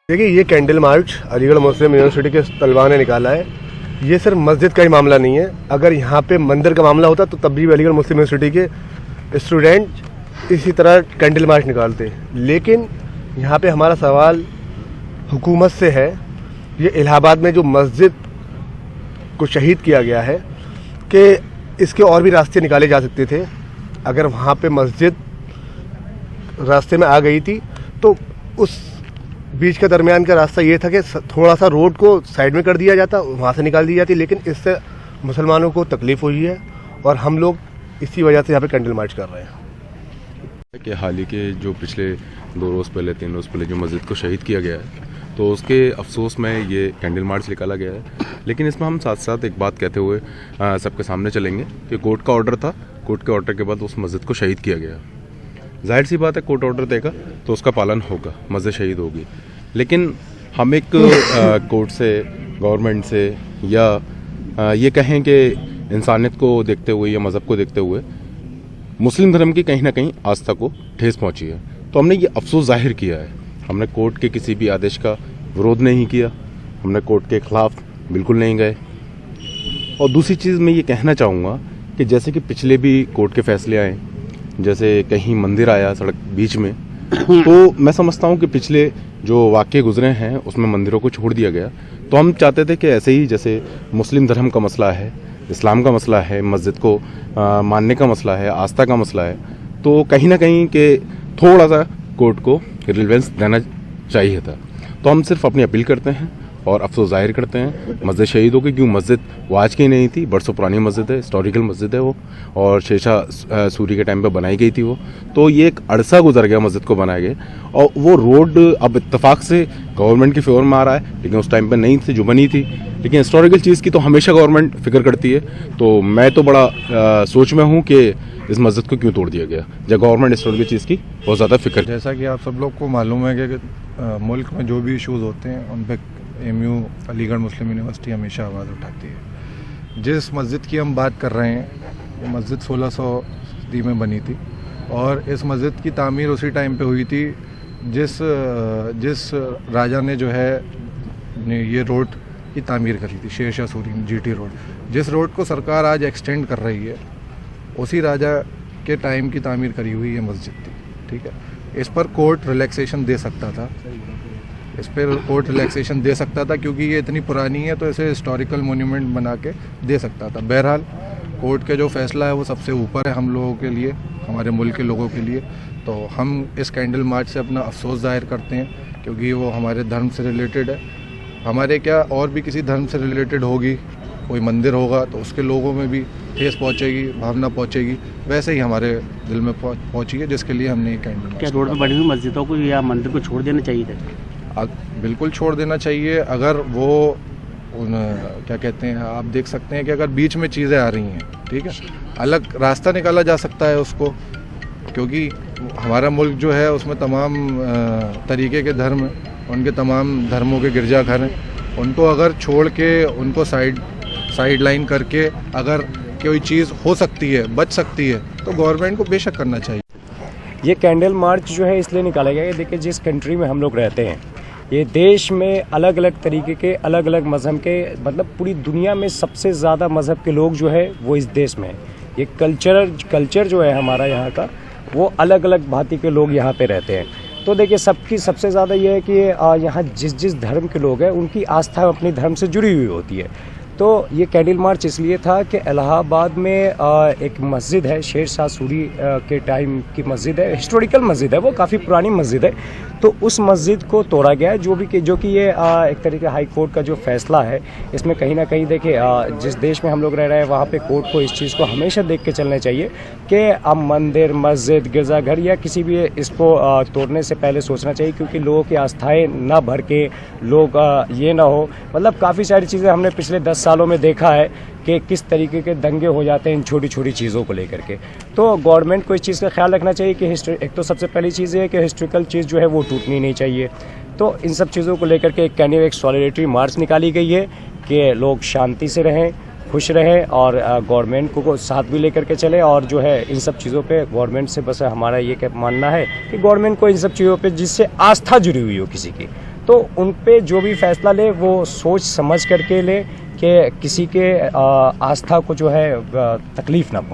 देखिए, ये candle march Aligarh मुस्लिम university के तलबा ने निकाला है। ये सिर्फ मस्जिद का ही मामला नहीं है। अगर यहाँ पे मंदिर का मामला होता तो तब भी अलीगढ़ मुस्लिम यूनिवर्सिटी के स्टूडेंट इसी तरह कैंडल मार्च निकालते। लेकिन यहाँ पे हमारा सवाल हुकूमत से है। ये इलाहाबाद में जो मस्जिद को शहीद किया गया है कि इसके और भी रास्ते निकाले जा सकते थे। अगर वहाँ पे मस्जिद रास्ते में आ गई थी तो उस बीच के दरमियान का रास्ता ये था कि थोड़ा सा रोड को साइड में कर दिया जाता, वहाँ से निकाल दी जाती। लेकिन इससे मुसलमानों को तकलीफ़ हुई है और हम लोग इसी वजह से यहाँ पे कैंडल मार्च कर रहे हैं। कि हाल ही के जो पिछले 2 रोज़ पहले 3 रोज़ पहले जो मस्जिद को शहीद किया गया है, तो उसके अफसोस में ये कैंडल मार्च निकाला गया है। लेकिन इसमें हम साथ साथ एक बात कहते हुए सबके सामने चलेंगे कि कोर्ट का ऑर्डर था, कोर्ट के ऑर्डर के बाद उस मस्जिद को शहीद किया गया। जाहिर सी बात है, कोर्ट ऑर्डर देगा तो उसका पालन होगा, मस्जिद शहीद होगी। लेकिन हम एक कोर्ट से, गवर्नमेंट से या ये कहें कि इंसानियत को देखते हुए या मज़हब को देखते हुए मुस्लिम धर्म की कहीं ना कहीं आस्था को ठेस पहुंची है। तो हमने ये अफसोस जाहिर किया है। हमने कोर्ट के किसी भी आदेश का विरोध नहीं किया, हमने कोर्ट के खिलाफ बिल्कुल नहीं गए। और दूसरी चीज़ मैं ये कहना चाहूँगा कि जैसे कि पिछले भी कोर्ट के फैसले आए, जैसे कहीं मंदिर आया सड़क बीच में, तो मैं समझता हूँ कि पिछले जो वाक़ये गुजरे हैं उसमें मंदिरों को छोड़ दिया गया। तो हम चाहते थे कि ऐसे ही जैसे मुस्लिम धर्म का मसला है, इस्लाम का मसला है, मस्जिद को मानने का मसला है, आस्था का मसला है, तो कहीं ना कहीं के थोड़ा सा कोर्ट को रिलेवेंस देना चाहिए था। तो हम सिर्फ अपनी अपील करते हैं और अफसोस जाहिर करते हैं मस्जिद शहीद हो गई। क्यों, मस्जिद वो आज की नहीं थी, बरसों पुरानी मस्जिद है, हिस्टोरिकल मस्जिद है वो, और शेरशाह सूरी के टाइम पे बनाई गई थी वो। तो ये एक अरसा गुजर गया मस्जिद को बनाए गए, और वो रोड अब इत्तेफाक से गवर्नमेंट की फेवर में आ रहा है, लेकिन उस टाइम पे नहीं थी जो बनी थी। लेकिन हिस्टोरिकल चीज़ की तो हमेशा गवर्नमेंट फिक्र करती है। तो मैं तो बड़ा सोच में हूँ कि इस मस्जिद को क्यों तोड़ दिया गया, जब गवर्नमेंट हिस्टोरिकल चीज़ की बहुत ज़्यादा फिक्र। जैसा कि आप सब लोग को मालूम है कि मुल्क में जो भी इश्यूज़ होते हैं उन पर एमयू अलीगढ़ मुस्लिम यूनिवर्सिटी हमेशा आवाज़ उठाती है। जिस मस्जिद की हम बात कर रहे हैं, ये मस्जिद 1600 में बनी थी, और इस मस्जिद की तामीर उसी टाइम पे हुई थी जिस राजा ने जो है ये रोड की तामीर करी थी, शेरशाह सूरी जीटी रोड। जिस रोड को सरकार आज एक्सटेंड कर रही है, उसी राजा के टाइम की तामीर करी हुई ये मस्जिद थी। ठीक है, इस पर कोर्ट रिलैक्सेशन दे सकता था, इस पर कोर्ट रिलैक्सेशन दे सकता था, क्योंकि ये इतनी पुरानी है तो इसे हिस्टोरिकल मोन्यूमेंट बना के दे सकता था। बहरहाल कोर्ट के जो फैसला है वो सबसे ऊपर है हम लोगों के लिए, हमारे मुल्क के लोगों के लिए। तो हम इस कैंडल मार्च से अपना अफसोस जाहिर करते हैं, क्योंकि वो हमारे धर्म से रिलेटेड है। हमारे क्या और भी किसी धर्म से रिलेटेड होगी, कोई मंदिर होगा तो उसके लोगों में भी ठेस पहुंचेगी, भावना पहुंचेगी, वैसे ही हमारे दिल में पहुंची है, जिसके लिए हमने ये कैंडल। क्या रोड पर बनी हुई मस्जिदों को या मंदिर को छोड़ देना चाहिए था? बिल्कुल छोड़ देना चाहिए। अगर वो क्या कहते हैं, आप देख सकते हैं कि अगर बीच में चीज़ें आ रही हैं, ठीक है, अलग रास्ता निकाला जा सकता है उसको, क्योंकि हमारा मुल्क जो है उसमें तमाम तरीके के धर्म हैं, उनके तमाम धर्मों के गिरजाघर हैं। उनको अगर छोड़ के, उनको साइड लाइन करके अगर कोई चीज़ हो सकती है, बच सकती है, तो गवर्नमेंट को बेशक करना चाहिए। ये कैंडल मार्च जो है इसलिए निकाला गया है, देखिए जिस कंट्री में हम लोग रहते हैं, ये देश में अलग अलग तरीके के, अलग अलग मज़हब के, मतलब पूरी दुनिया में सबसे ज़्यादा मज़हब के लोग जो है वो इस देश में है। ये कल्चर जो है हमारा यहाँ का, वो अलग अलग भांति के लोग यहाँ पे रहते हैं। तो देखिए सबकी सबसे ज़्यादा ये है कि यहाँ जिस धर्म के लोग हैं उनकी आस्था अपने धर्म से जुड़ी हुई होती है। तो ये कैंडल मार्च इसलिए था कि इलाहाबाद में एक मस्जिद है, शेरशाह सूरी के टाइम की मस्जिद है, हिस्टोरिकल मस्जिद है, वो काफ़ी पुरानी मस्जिद है। तो उस मस्जिद को तोड़ा गया है, जो कि ये एक तरीके हाई कोर्ट का जो फैसला है, इसमें कहीं ना कहीं देखिए जिस देश में हम लोग रह रहे हैं वहाँ पे कोर्ट को इस चीज़ को हमेशा देख के चलना चाहिए कि अब मंदिर, मस्जिद, गिरजाघर या किसी भी इसको तोड़ने से पहले सोचना चाहिए, क्योंकि लोगों की आस्थाएँ ना भर के लोग ये ना हो, मतलब काफ़ी सारी चीज़ें हमने पिछले 10 सालों में देखा है कि किस तरीके के दंगे हो जाते हैं इन छोटी छोटी चीज़ों को लेकर के। तो गवर्नमेंट को इस चीज़ का ख्याल रखना चाहिए कि एक तो सबसे पहली चीज़ है कि हिस्टोरिकल चीज़ जो है वो टूटनी नहीं चाहिए। तो इन सब चीज़ों को लेकर के एक सॉलिडेरिटी मार्च निकाली गई है कि लोग शांति से रहें, खुश रहें, और गवर्नमेंट को साथ भी लेकर के चले। और जो है इन सब चीज़ों पे गवर्नमेंट से बस हमारा ये मानना है कि गवर्नमेंट को इन सब चीज़ों पे जिससे आस्था जुड़ी हुई हो किसी की, तो उन पे जो भी फैसला ले वो सोच समझ करके ले कि किसी के आस्था को जो है तकलीफ ना पहुंचे।